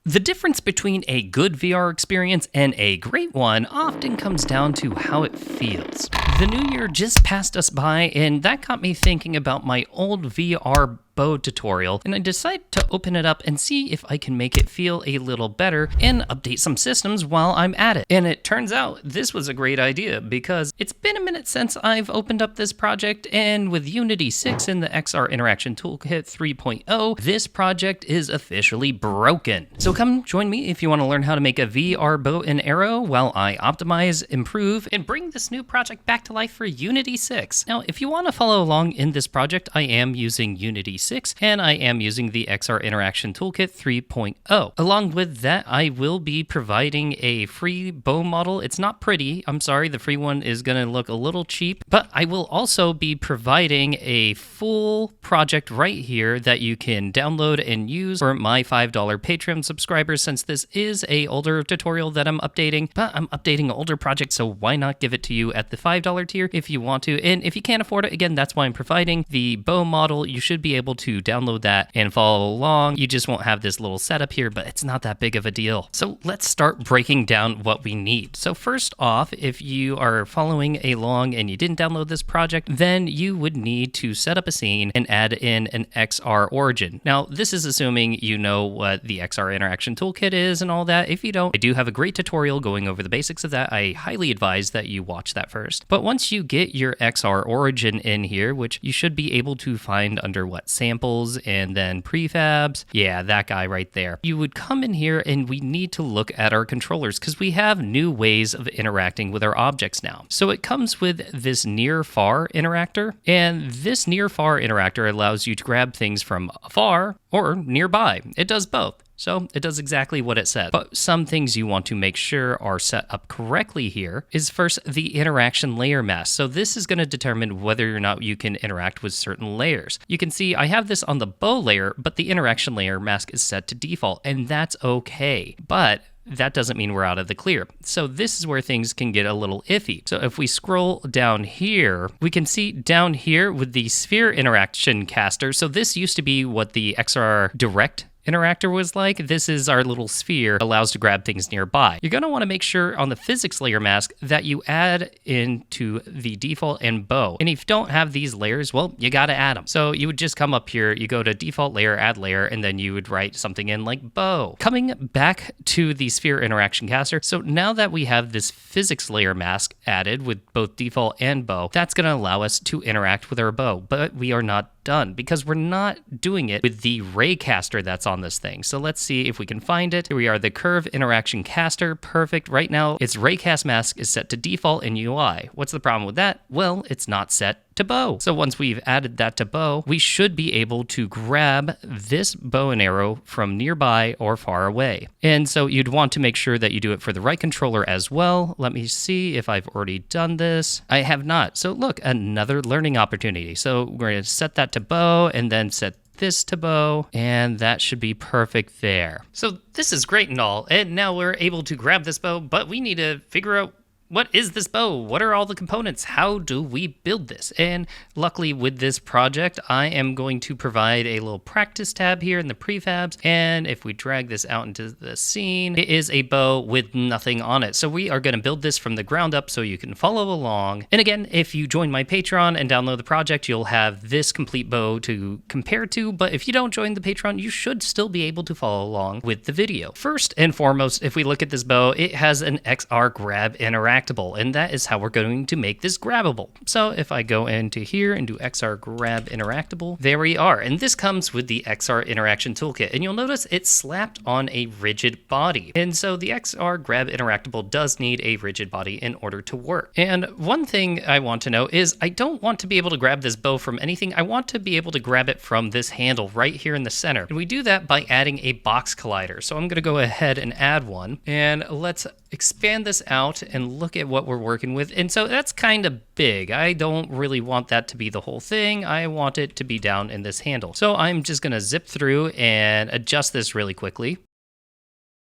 The difference between a good VR experience and a great one often comes down to how it feels. The new year just passed us by, and that got me thinking about my old VR bow tutorial, and I decided to open it up and see if I can make it feel a little better and update some systems while I'm at it. And it turns out this was a great idea because it's been a minute since I've opened up this project, and with Unity 6 and the XR Interaction Toolkit 3.0, this project is officially broken. So come join me if you want to learn how to make a VR bow and arrow while I optimize, improve, and bring this new project back to life for Unity 6. Now, if you want to follow along in this project, I am using Unity 6, and I am using the XR Interaction Toolkit 3.0. Along with that, I will be providing a free bow model. It's not pretty, I'm sorry, the free one is going to look a little cheap, but I will also be providing a full project right here that you can download and use for my $5 Patreon subscribers, since this is a older tutorial that I'm updating, but I'm updating older projects, so why not give it to you at the $5 tier if you want to? And if you can't afford it, again, that's why I'm providing the bow model. You should be able to download that and follow along. You just won't have this little setup here, but it's not that big of a deal. So let's start breaking down what we need. So first off, if you are following along and you didn't download this project, then you would need to set up a scene and add in an XR origin. Now, this is assuming you know what the XR Interaction Toolkit is and all that. If you don't, I do have a great tutorial going over the basics of that. I highly advise that you watch that first. But once you get your XR origin in here, which you should be able to find under samples and then prefabs. Yeah, that guy right there. You would come in here and we need to look at our controllers because we have new ways of interacting with our objects now. So it comes with this near-far interactor, and this near-far interactor allows you to grab things from afar or nearby. It does both. So it does exactly what it said. But some things you want to make sure are set up correctly here is first the interaction layer mask. So this is going to determine whether or not you can interact with certain layers. You can see I have this on the bow layer, but the interaction layer mask is set to default, and that's okay. But that doesn't mean we're out of the clear. So this is where things can get a little iffy. So if we scroll down here, we can see down here with the sphere interaction caster. So this used to be what the XR Direct interactor was like. This is our little sphere, allows to grab things nearby. You're going to want to make sure on the physics layer mask that you add into the default and bow. And if you don't have these layers, well, you got to add them. So you would just come up here, you go to default layer, add layer, and then you would write something in like bow. Coming back to the sphere interaction caster. So now that we have this physics layer mask added with both default and bow, that's going to allow us to interact with our bow, but we are not done because we're not doing it with the ray caster that's on this thing. So let's see if we can find it. Here we are, the curve interaction caster. Perfect. Right now, its raycast mask is set to default in UI. What's the problem with that? Well, it's not set to bow. So once we've added that to bow, we should be able to grab this bow and arrow from nearby or far away. And so you'd want to make sure that you do it for the right controller as well. Let me see if I've already done this. I have not. So look, another learning opportunity. So we're going to set that to bow and then set this to bow, and that should be perfect there. So this is great and all, and now we're able to grab this bow, but we need to figure out what is this bow? What are all the components? How do we build this? And luckily with this project, I am going to provide a little practice tab here in the prefabs. And if we drag this out into the scene, it is a bow with nothing on it. So we are going to build this from the ground up so you can follow along. And again, if you join my Patreon and download the project, you'll have this complete bow to compare to. But if you don't join the Patreon, you should still be able to follow along with the video. First and foremost, if we look at this bow, it has an XR grab interactable, and that is how we're going to make this grabbable. So if I go into here and do XR grab interactable, there we are. And this comes with the XR Interaction Toolkit, and you'll notice it's slapped on a rigid body. And so the XR grab interactable does need a rigid body in order to work. And one thing I want to know is I don't want to be able to grab this bow from anything. I want to be able to grab it from this handle right here in the center. And we do that by adding a box collider. So I'm going to go ahead and add one, and let's expand this out and look at what we're working with. And so that's kind of big. I don't really want that to be the whole thing. I want it to be down in this handle. So I'm just going to zip through and adjust this really quickly.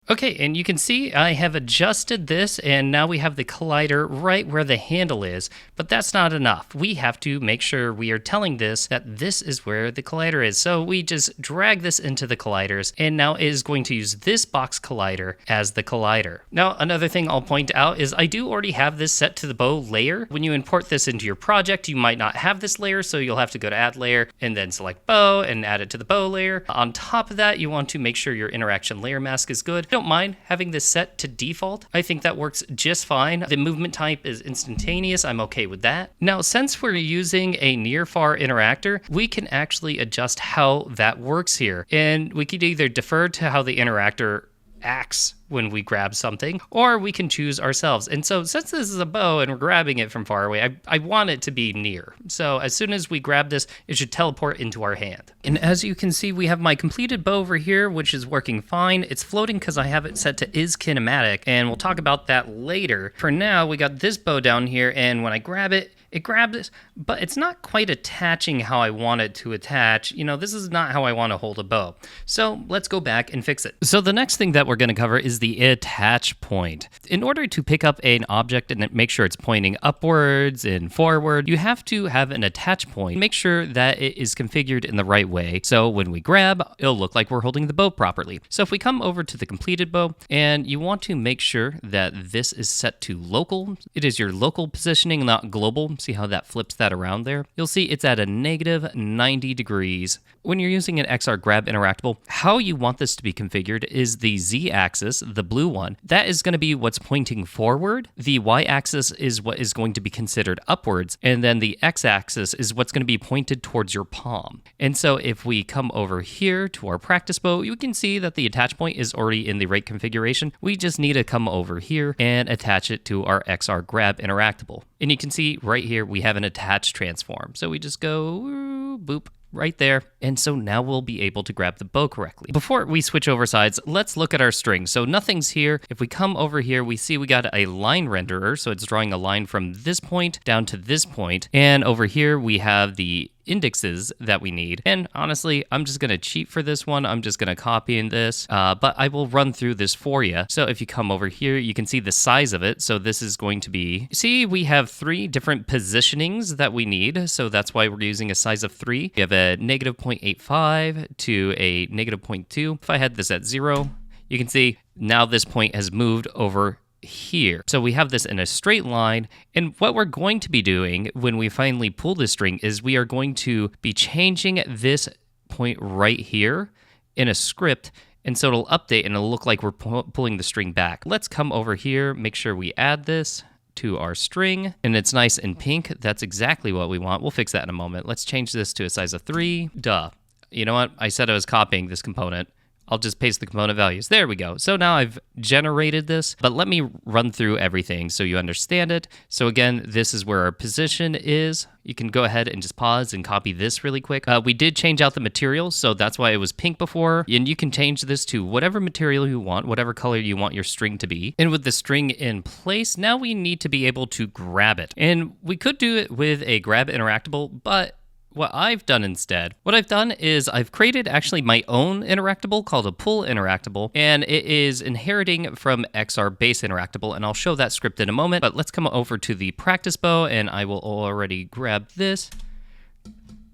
Okay, and you can see I have adjusted this, and now we have the collider right where the handle is, but that's not enough. We have to make sure we are telling this that this is where the collider is. So we just drag this into the colliders, and now it is going to use this box collider as the collider. Now, another thing I'll point out is I do already have this set to the bow layer. When you import this into your project, you might not have this layer, so you'll have to go to add layer and then select bow and add it to the bow layer. On top of that, you want to make sure your interaction layer mask is good. Don't mind having this set to default. I think that works just fine. The movement type is instantaneous. I'm okay with that. Now, since we're using a near-far interactor, we can actually adjust how that works here. And we could either defer to how the interactor acts when we grab something, or we can choose ourselves. And so since this is a bow and we're grabbing it from far away, I want it to be near. So as soon as we grab this, it should teleport into our hand. And as you can see, we have my completed bow over here, which is working fine. It's floating because I have it set to is kinematic, and we'll talk about that later. For now, we got this bow down here, and when I grab it, it grabs, but it's not quite attaching how I want it to attach. You know, this is not how I want to hold a bow. So let's go back and fix it. So the next thing that we're going to cover is the attach point. In order to pick up an object and make sure it's pointing upwards and forward, you have to have an attach point. Make sure that it is configured in the right way. So when we grab, it'll look like we're holding the bow properly. So if we come over to the completed bow, and you want to make sure that this is set to local. It is your local positioning, not global. See how that flips that around there? You'll see it's at a negative 90 degrees. When you're using an XR Grab interactable, how you want this to be configured is the Z-axis, the blue one, that is going to be what's pointing forward. The Y-axis is what is going to be considered upwards, and then the X-axis is what's going to be pointed towards your palm. And so if we come over here to our practice bow, you can see that the attach point is already in the right configuration. We just need to come over here and attach it to our XR Grab interactable. And you can see right here, we have an attach transform. So we just go boop right there. And so now we'll be able to grab the bow correctly. Before we switch over sides, let's look at our string. So nothing's here. If we come over here, we see we got a line renderer. So it's drawing a line from this point down to this point. And over here, we have the indexes that we need. And honestly, I'm just going to cheat for this one. I'm just going to copy in this, but I will run through this for you. So if you come over here, you can see the size of it. So this is going to be, see, we have 3 different positionings that we need. So that's why we're using a size of 3. We have a negative 0.85 to a negative 0.2. If I had this at 0, you can see now this point has moved over here. So we have this in a straight line, and what we're going to be doing when we finally pull this string is we are going to be changing this point right here in a script, and so it'll update and it'll look like we're pulling the string back. Let's come over here, make sure we add this to our string, and it's nice and pink. That's exactly what we want. We'll fix that in a moment. Let's change this to a size of 3. Duh. You know what? I said I was copying this component. I'll just paste the component values. There we go. So now I've generated this, but let me run through everything so you understand it. So again, this is where our position is. You can go ahead and just pause and copy this really quick. We did change out the material, so that's why it was pink before. And you can change this to whatever material you want, whatever color you want your string to be. And with the string in place, now we need to be able to grab it. And we could do it with a grab interactable, but what I've done instead, is I've created actually my own interactable called a pull interactable, and it is inheriting from XR base interactable, and I'll show that script in a moment. But let's come over to the practice bow, and I will already grab this.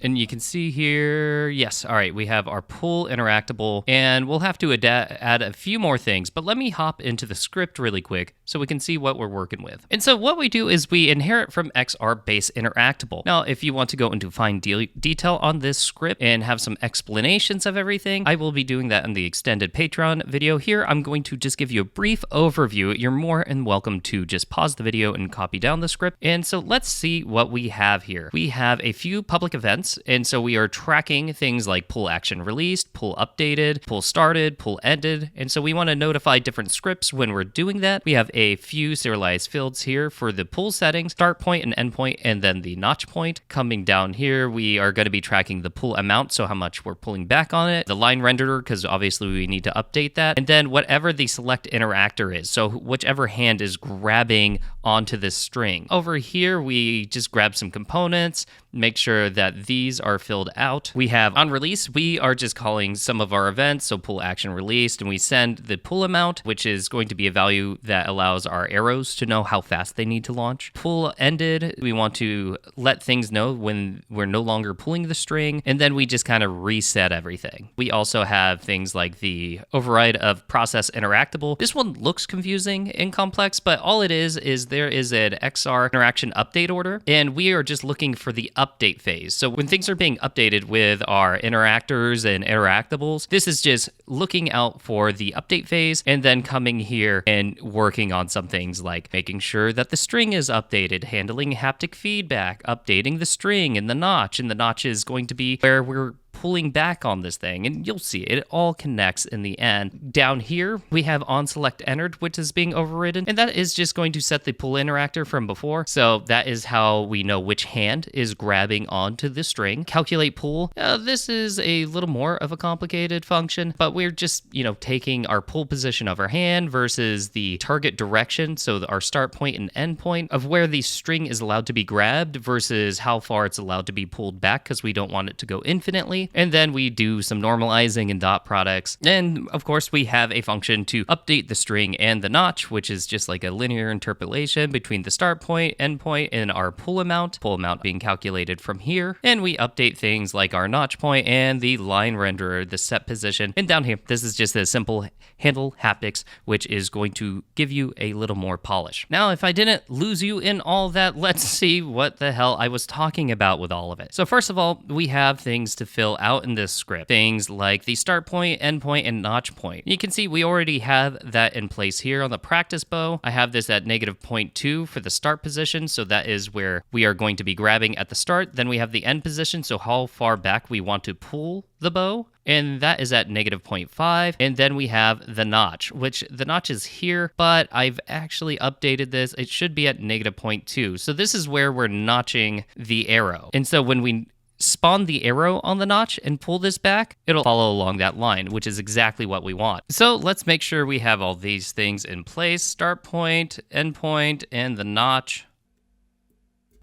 And you can see here, yes, all right, we have our pull interactable, and we'll have to add a few more things, but let me hop into the script really quick so we can see what we're working with. And so what we do is we inherit from XR base interactable. Now, if you want to go into fine detail on this script and have some explanations of everything, I will be doing that in the extended Patreon video. Here, I'm going to just give you a brief overview. You're more than welcome to just pause the video and copy down the script. And so let's see what we have here. We have a few public events, and so we are tracking things like pull action released, pull updated, pull started, pull ended, and so we want to notify different scripts when we're doing that. We have a few serialized fields here for the pull settings, start point and end point, and then the notch point. Coming down here, we are going to be tracking the pull amount, so how much we're pulling back on it, the line renderer, because obviously we need to update that, and then whatever the select interactor is, so whichever hand is grabbing onto this string. Over here, we just grab some components, make sure that these are filled out. We have on release, we are just calling some of our events, so pull action released, and we send the pull amount, which is going to be a value that allows our arrows to know how fast they need to launch. Pull ended, we want to let things know when we're no longer pulling the string, and then we just kind of reset everything. We also have things like the override of process interactable. This one looks confusing and complex, but all it is there is an XR interaction update order, and we are just looking for the update phase. So when things are being updated with our interactors and interactables, this is just looking out for the update phase and then coming here and working on some things like making sure that the string is updated, handling haptic feedback, updating the string and the notch is going to be where we're pulling back on this thing, and you'll see it all connects in the end. Down here, we have on select entered, which is being overridden, and that is just going to set the pull interactor from before. So that is how we know which hand is grabbing onto the string. Calculate pull. This is a little more of a complicated function, but we're just, taking our pull position of our hand versus the target direction, so our start point and end point of where the string is allowed to be grabbed versus how far it's allowed to be pulled back, because we don't want it to go infinitely. And then we do some normalizing and dot products. And of course, we have a function to update the string and the notch, which is just like a linear interpolation between the start point, end point, and our pull amount being calculated from here. And we update things like our notch point and the line renderer, the set position. And down here, this is just a simple handle haptics, which is going to give you a little more polish. Now, if I didn't lose you in all that, let's see what the hell I was talking about with all of it. So first of all, we have things to fill out in this script. Things like the start point, end point, and notch point. You can see we already have that in place here on the practice bow. I have this at -0.2 for the start position, so that is where we are going to be grabbing at the start. Then we have the end position, so how far back we want to pull the bow, and that is at -0.5. And then we have the notch, which the notch is here, but I've actually updated this. It should be at -0.2. So this is where we're notching the arrow. And so when we spawn the arrow on the notch and pull this back, it'll follow along that line, which is exactly what we want. So let's make sure we have all these things in place: start point, end point, and the notch.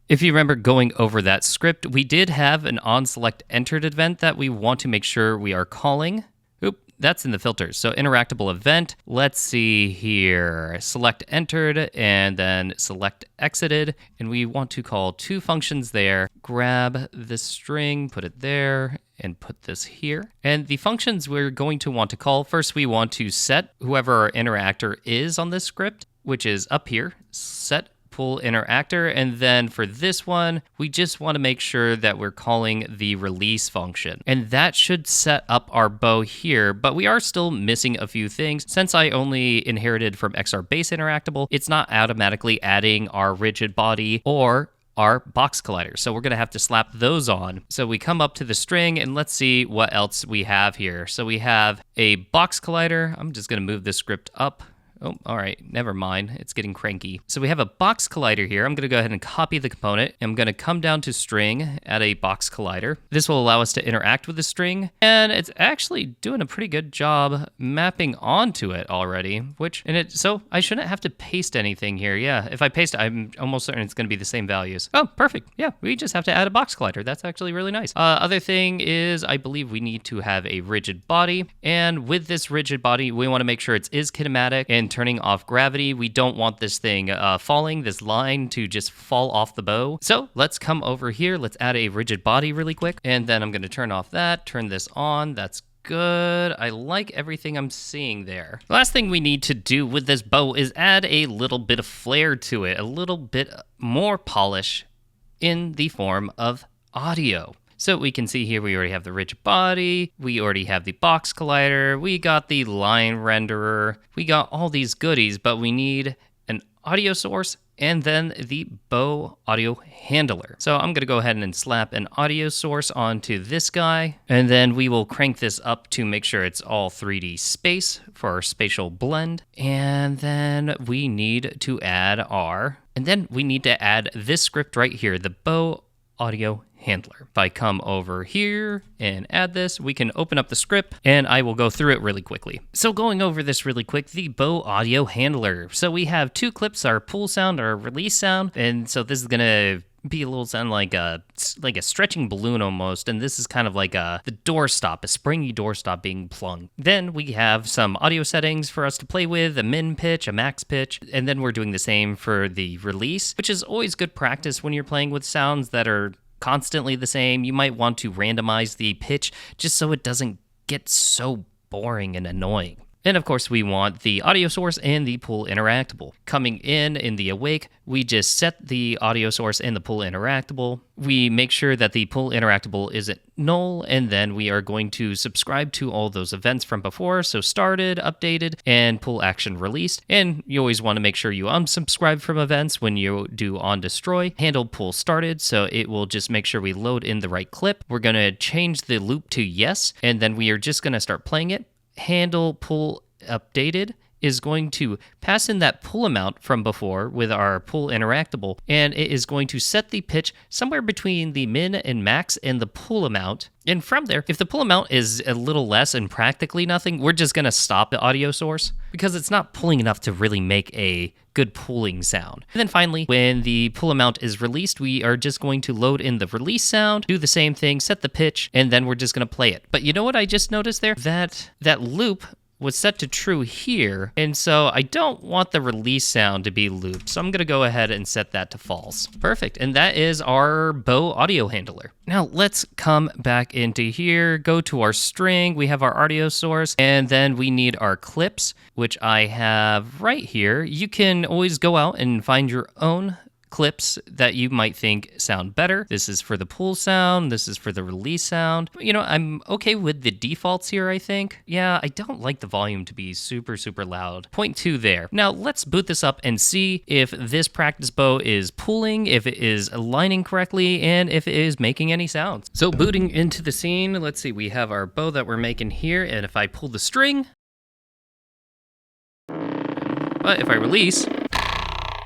If you remember going over that script, we did have an onSelect entered event that we want to make sure we are calling. Oop, that's in the filters. So interactable event, let's see here, select entered and then select exited. And we want to call two functions there. Grab the string, put it there, and put this here. And the functions we're going to want to call, first we want to set whoever our interactor is on this script, which is up here, set pull interactor. And then for this one, we just want to make sure that we're calling the release function. And that should set up our bow here, but we are still missing a few things. Since I only inherited from XR base interactable, it's not automatically adding our rigid body or our box colliders. So we're gonna have to slap those on. So we come up to the string and let's see what else we have here. So we have a box collider. I'm just gonna move this script up. Oh, all right, never mind. It's getting cranky. So we have a box collider here. I'm going to go ahead and copy the component. I'm going to come down to string, add a box collider. This will allow us to interact with the string, and it's actually doing a pretty good job mapping onto it already, so I shouldn't have to paste anything here. Yeah, if I paste it, I'm almost certain it's going to be the same values. Oh, perfect. Yeah, we just have to add a box collider. That's actually really nice. Other thing is I believe we need to have a rigid body, and with this rigid body, we want to make sure it is kinematic and turning off gravity. We don't want this thing this line to just fall off the bow. So let's come over here. Let's add a rigid body really quick. And then I'm going to turn off that, turn this on. That's good. I like everything I'm seeing there. The last thing we need to do with this bow is add a little bit of flair to it, a little bit more polish in the form of audio. So we can see here we already have the rigid body, we already have the box collider, we got the line renderer, we got all these goodies, but we need an audio source and then the bow audio handler. So I'm gonna go ahead and slap an audio source onto this guy, and then we will crank this up to make sure it's all 3D space for our spatial blend. And then we need to add this script right here, the bow audio handler. If I come over here and add this, we can open up the script and I will go through it really quickly. So going over this really quick, the bow audio handler. So we have 2 clips, our pull sound, our release sound. And so this is gonna be a little sound like a stretching balloon almost, and this is kind of like the doorstop, a springy doorstop being plunged. Then we have some audio settings for us to play with, a min pitch, a max pitch, and then we're doing the same for the release, which is always good practice when you're playing with sounds that are constantly the same. You might want to randomize the pitch just so it doesn't get so boring and annoying. And of course, we want the audio source and the pull interactable. Coming in the awake, we just set the audio source and the pull interactable. We make sure that the pull interactable isn't null, and then we are going to subscribe to all those events from before. So started, updated, and pull action released. And you always want to make sure you unsubscribe from events when you do on destroy. Handle pull started, so it will just make sure we load in the right clip. We're going to change the loop to yes, and then we are just going to start playing it. Handle pull updated is going to pass in that pull amount from before with our pull interactable, and it is going to set the pitch somewhere between the min and max and the pull amount. And from there, if the pull amount is a little less and practically nothing, we're just going to stop the audio source because it's not pulling enough to really make a good pulling sound. And then finally, when the pull amount is released, we are just going to load in the release sound, do the same thing, set the pitch, and then we're just going to play it. But you know what I just noticed there? That loop was set to true here, and so I don't want the release sound to be looped, so I'm gonna go ahead and set that to false. Perfect, and that is our bow audio handler. Now let's come back into here, go to our string, we have our audio source, and then we need our clips, which I have right here. You can always go out and find your own clips that you might think sound better. This is for the pull sound. This is for the release sound. You know, I'm okay with the defaults here, I think. Yeah, I don't like the volume to be super, super loud. 0.2 there. Now, let's boot this up and see if this practice bow is pulling, if it is aligning correctly, and if it is making any sounds. So booting into the scene, let's see, we have our bow that we're making here, and if I pull the string, but if I release,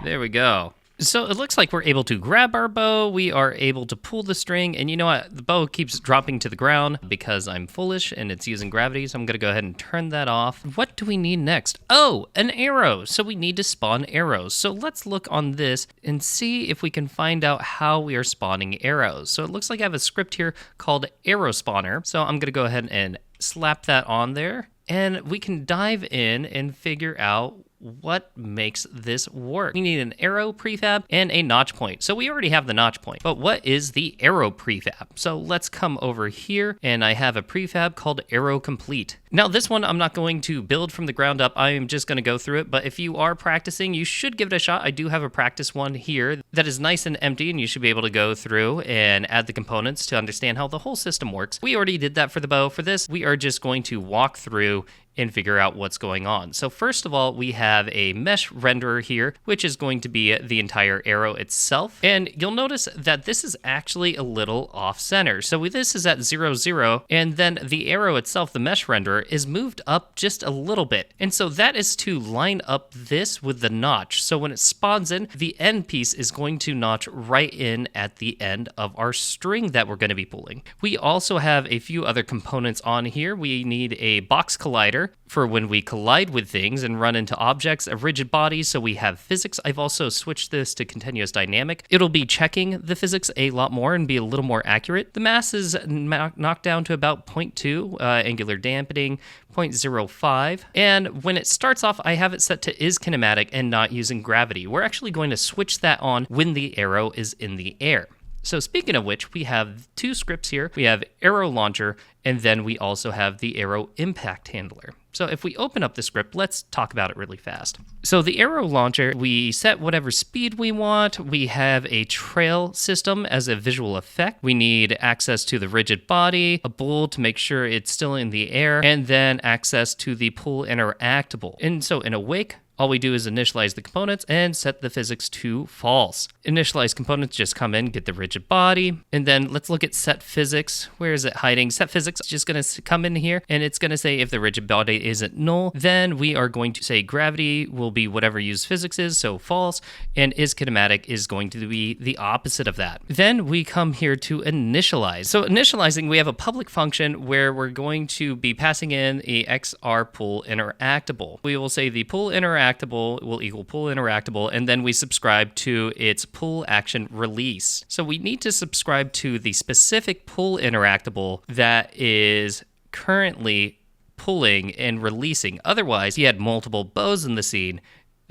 there we go. So it looks like we're able to grab our bow, we are able to pull the string, and you know what? The bow keeps dropping to the ground because I'm foolish and it's using gravity, so I'm gonna go ahead and turn that off. What do we need next? Oh, an arrow! So we need to spawn arrows. So let's look on this and see if we can find out how we are spawning arrows. So it looks like I have a script here called arrow spawner. So I'm gonna go ahead and slap that on there, and we can dive in and figure out what makes this work. We need an arrow prefab and a notch point. So we already have the notch point, but what is the arrow prefab? So let's come over here, and I have a prefab called arrow complete. Now this one I'm not going to build from the ground up. I am just going to go through it, but if you are practicing, you should give it a shot. I do have a practice one here that is nice and empty, and you should be able to go through and add the components to understand how the whole system works. We already did that for the bow. For this, we are just going to walk through and figure out what's going on. So first of all, we have a mesh renderer here, which is going to be the entire arrow itself. And you'll notice that this is actually a little off center. So this is at 0, 0, and then the arrow itself, the mesh renderer, is moved up just a little bit. And so that is to line up this with the notch. So when it spawns in, the end piece is going to notch right in at the end of our string that we're going to be pulling. We also have a few other components on here. We need a box collider for when we collide with things and run into objects, a rigid body, so we have physics. I've also switched this to continuous dynamic. It'll be checking the physics a lot more and be a little more accurate. The mass is knocked down to about 0.2, angular dampening 0.05, and when it starts off, I have it set to is kinematic and not using gravity. We're actually going to switch that on when the arrow is in the air. So speaking of which, we have 2 scripts here. We have arrow launcher, and then we also have the arrow impact handler. So if we open up the script, let's talk about it really fast. So the arrow launcher, we set whatever speed we want. We have a trail system as a visual effect. We need access to the rigid body, a bowl to make sure it's still in the air, and then access to the pull interactable. And so in awake, all we do is initialize the components and set the physics to false. Initialize components just come in, get the rigid body, and then let's look at set physics. Where is it hiding? Set physics physics. It's just going to come in here and it's going to say if the rigid body isn't null, then we are going to say gravity will be whatever used physics is, so false, and is kinematic is going to be the opposite of that. Then we come here to initialize. So initializing, we have a public function where we're going to be passing in a XR pool interactable. We will say the pool interactable will equal pool interactable, and then we subscribe to its pool action release. So we need to subscribe to the specific pool interactable that is currently pulling and releasing. Otherwise, you had multiple bows in the scene,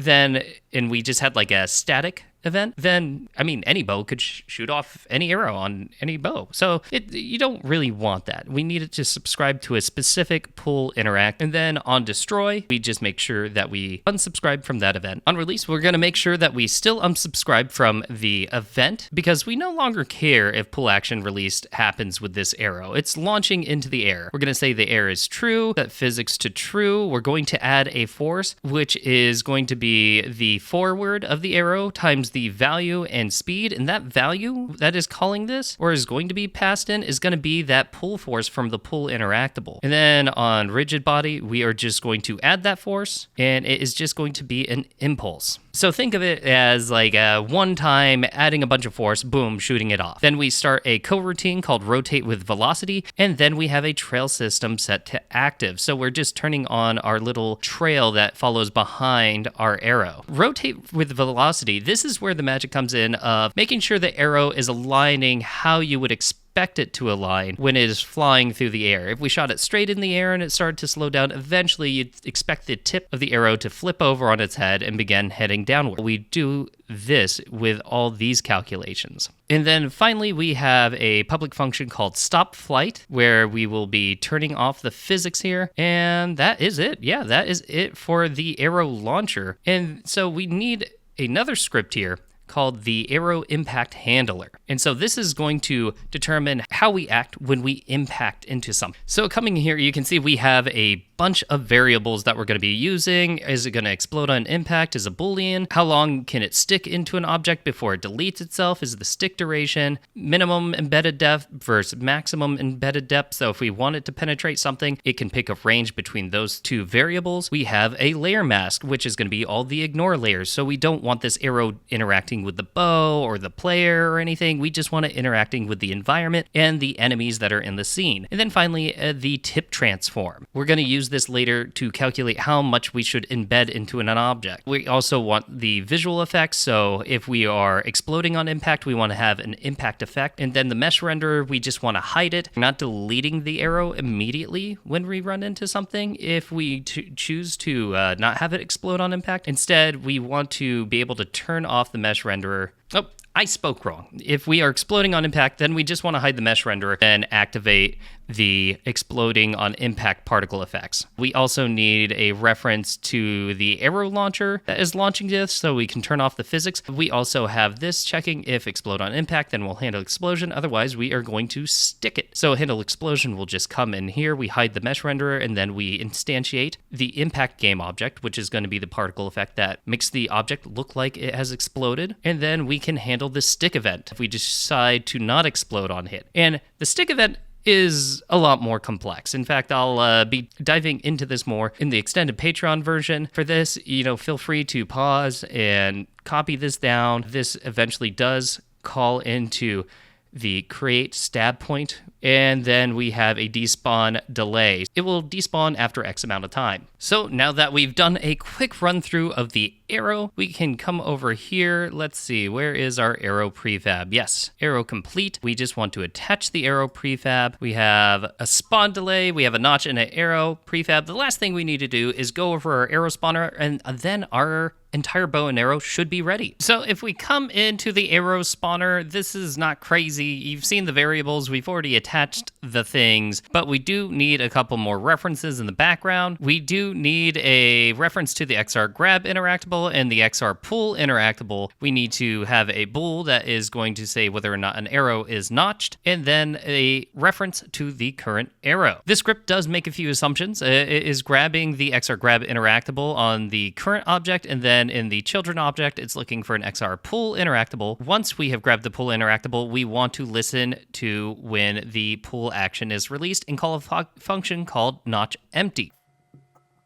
and we just had like a static event, then, I mean, any bow could shoot off any arrow on any bow. So you don't really want that. We needed to subscribe to a specific pool interact. And then on destroy, we just make sure that we unsubscribe from that event. On release, we're going to make sure that we still unsubscribe from the event because we no longer care if pool action released happens with this arrow. It's launching into the air. We're going to say the air is true, set physics to true. We're going to add a force, which is going to be the forward of the arrow times the value and speed, and that value that is calling this or is going to be passed in is going to be that pull force from the pull interactable. And then on rigid body, we are just going to add that force, and it is just going to be an impulse. So think of it as like a one time adding a bunch of force, boom, shooting it off. Then we start a coroutine called rotate with velocity, and then we have a trail system set to active. So we're just turning on our little trail that follows behind our arrow. Rotate with velocity, this is where the magic comes in of making sure the arrow is aligning how you would expect it to align when it is flying through the air. If we shot it straight in the air and it started to slow down, eventually you'd expect the tip of the arrow to flip over on its head and begin heading downward. We do this with all these calculations. And then finally, we have a public function called stop flight, where we will be turning off the physics here. And that is it. Yeah, that is it for the arrow launcher. And so we need another script here called the arrow impact handler. And so this is going to determine how we act when we impact into something. So coming here, you can see we have a bunch of variables that we're going to be using. Is it going to explode on impact? Is a Boolean? How long can it stick into an object before it deletes itself? Is the stick duration? Minimum embedded depth versus maximum embedded depth. So if we want it to penetrate something, it can pick a range between those two variables. We have a layer mask, which is going to be all the ignore layers. So we don't want this arrow interacting with the bow or the player or anything. We just want it interacting with the environment and the enemies that are in the scene. And then finally, the tip transform. We're going to use this later to calculate how much we should embed into an object. We also want the visual effects. So if we are exploding on impact, we want to have an impact effect. And then the mesh renderer, we just want to hide it, not deleting the arrow immediately when we run into something. If we choose to not have it explode on impact, instead we want to be able to turn off the mesh renderer. Oh, I spoke wrong. If we are exploding on impact, then we just want to hide the mesh renderer and activate the exploding on impact particle effects. We also need a reference to the arrow launcher that is launching this, so we can turn off the physics. We also have this checking if explode on impact, then we'll handle explosion. Otherwise, we are going to stick it. So handle explosion will just come in here. We hide the mesh renderer, and then we instantiate the impact game object, which is going to be the particle effect that makes the object look like it has exploded. And then we can handle the stick event if we decide to not explode on hit. And the stick event is a lot more complex. In fact, I'll be diving into this more in the extended Patreon version. For this, feel free to pause and copy this down. This eventually does call into the create stab point, and then we have a despawn delay. It will despawn after X amount of time. So now that we've done a quick run through of the arrow, we can come over here. Let's see, where is our arrow prefab? Yes, arrow complete. We just want to attach the arrow prefab. We have a spawn delay, we have a notch and an arrow prefab. The last thing we need to do is go over our arrow spawner, and then our entire bow and arrow should be ready. So if we come into the arrow spawner, this is not crazy. You've seen the variables. We've already attached the things, but we do need a couple more references in the background. We do need a reference to the XR grab interactable and the XR pull interactable. We need to have a bool that is going to say whether or not an arrow is notched, and then a reference to the current arrow. This script does make a few assumptions. It is grabbing the XR grab interactable on the current object, and then in the children object, it's looking for an XR pull interactable. Once we have grabbed the pull interactable, we want to listen to when the the pull action is released and call a function called notch empty.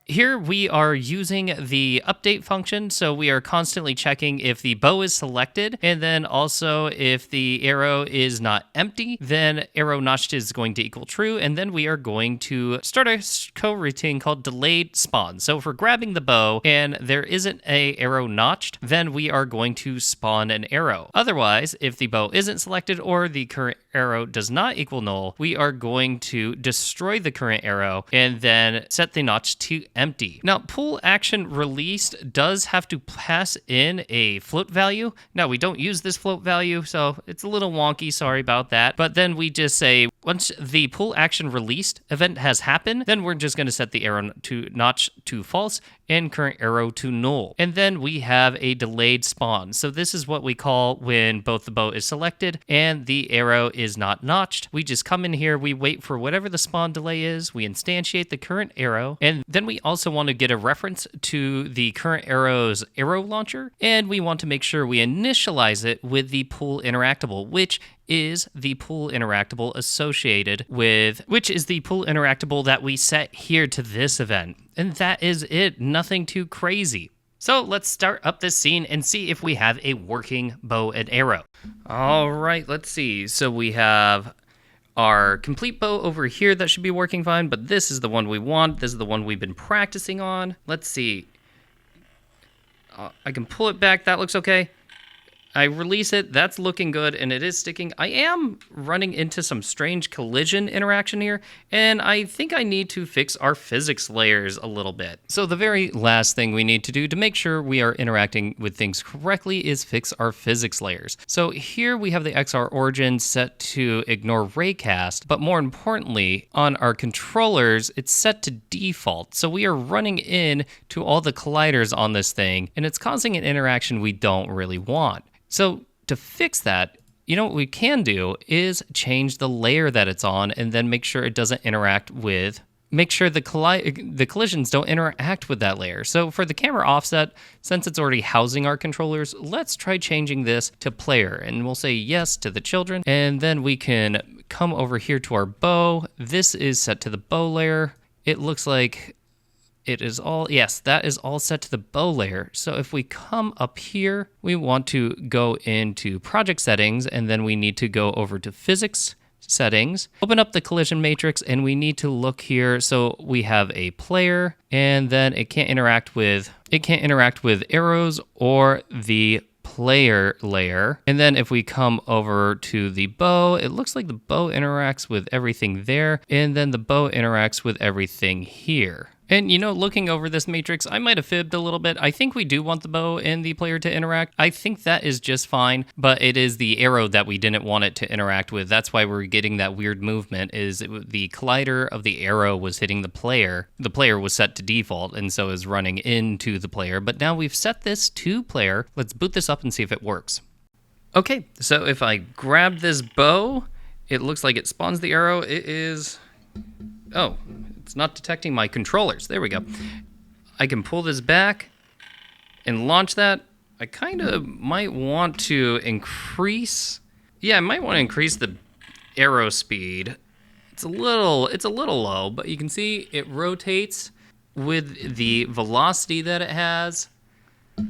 Here we are using the update function, so we are constantly checking if the bow is selected, and then also if the arrow is not empty, then arrow notched is going to equal true, and then we are going to start a coroutine called delayed spawn. So if we're grabbing the bow and there isn't a arrow notched, then we are going to spawn an arrow. Otherwise, if the bow isn't selected or the current arrow does not equal null, we are going to destroy the current arrow and then set the notch to empty. Now, pull action released does have to pass in a float value. Now, we don't use this float value, so it's a little wonky, sorry about that. But then we just say, once the pull action released event has happened, then we're just going to set the arrow to notch to false and current arrow to null. And then we have a delayed spawn. So this is what we call when both the bow is selected and the arrow is not notched. We just come in here, we wait for whatever the spawn delay is, we instantiate the current arrow, and then we also want to get a reference to the current arrow's arrow launcher, and we want to make sure we initialize it with the pull interactable, which is the pull interactable associated with, which is the pull interactable that we set here to this event. And that is it, nothing too crazy. So let's start up this scene and see if we have a working bow and arrow. All right, let's see. So we have our complete bow over here that should be working fine, but this is the one we want. This is the one we've been practicing on. Let's see. I can pull it back, that looks okay. I release it, that's looking good, and it is sticking. I am running into some strange collision interaction here, and I think I need to fix our physics layers a little bit. So the very last thing we need to do to make sure we are interacting with things correctly is fix our physics layers. So here we have the XR origin set to ignore raycast, but more importantly, on our controllers, it's set to default. So we are running in to all the colliders on this thing, and it's causing an interaction we don't really want. So to fix that, you know what we can do is change the layer that it's on and then make sure it doesn't interact with, make sure the collisions don't interact with that layer. So for the camera offset, since it's already housing our controllers, let's try changing this to player, and we'll say yes to the children. And then we can come over here to our bow. This is set to the bow layer. It looks like it is all, yes, that is all set to the bow layer. So if we come up here, we want to go into project settings, and then we need to go over to physics settings, open up the collision matrix, and we need to look here. So we have a player, and then it can't interact with arrows or the player layer. And then if we come over to the bow, it looks like the bow interacts with everything there, and then the bow interacts with everything here. And, you know, looking over this matrix, I might have fibbed a little bit. I think we do want the bow and the player to interact. I think that is just fine, but it is the arrow that we didn't want it to interact with. That's why we're getting that weird movement, is the collider of the arrow was hitting the player. The player was set to default, and so is running into the player. But now we've set this to player. Let's boot this up and see if it works. Okay, so if I grab this bow, it looks like it spawns the arrow. It is... oh, it's not detecting my controllers. There we go. I can pull this back and launch that. I kind of might want to increase... yeah, I might want to increase the arrow speed. It's a little low, but you can see it rotates with the velocity that it has.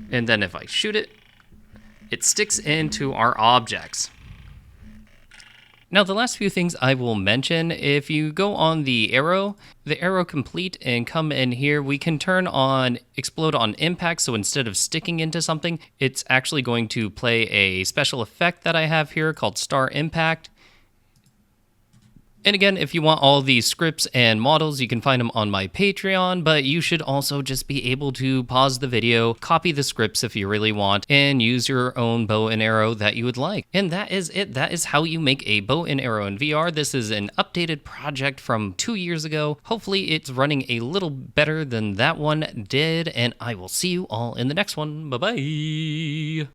And then if I shoot it, it sticks into our objects. Now, the last few things I will mention, if you go on the arrow complete and come in here, we can turn on explode on impact. So instead of sticking into something, it's actually going to play a special effect that I have here called star impact. And again, if you want all these scripts and models, you can find them on my Patreon, but you should also just be able to pause the video, copy the scripts if you really want, and use your own bow and arrow that you would like. And that is it. That is how you make a bow and arrow in VR. This is an updated project from 2 years ago. Hopefully it's running a little better than that one did, and I will see you all in the next one. Bye-bye.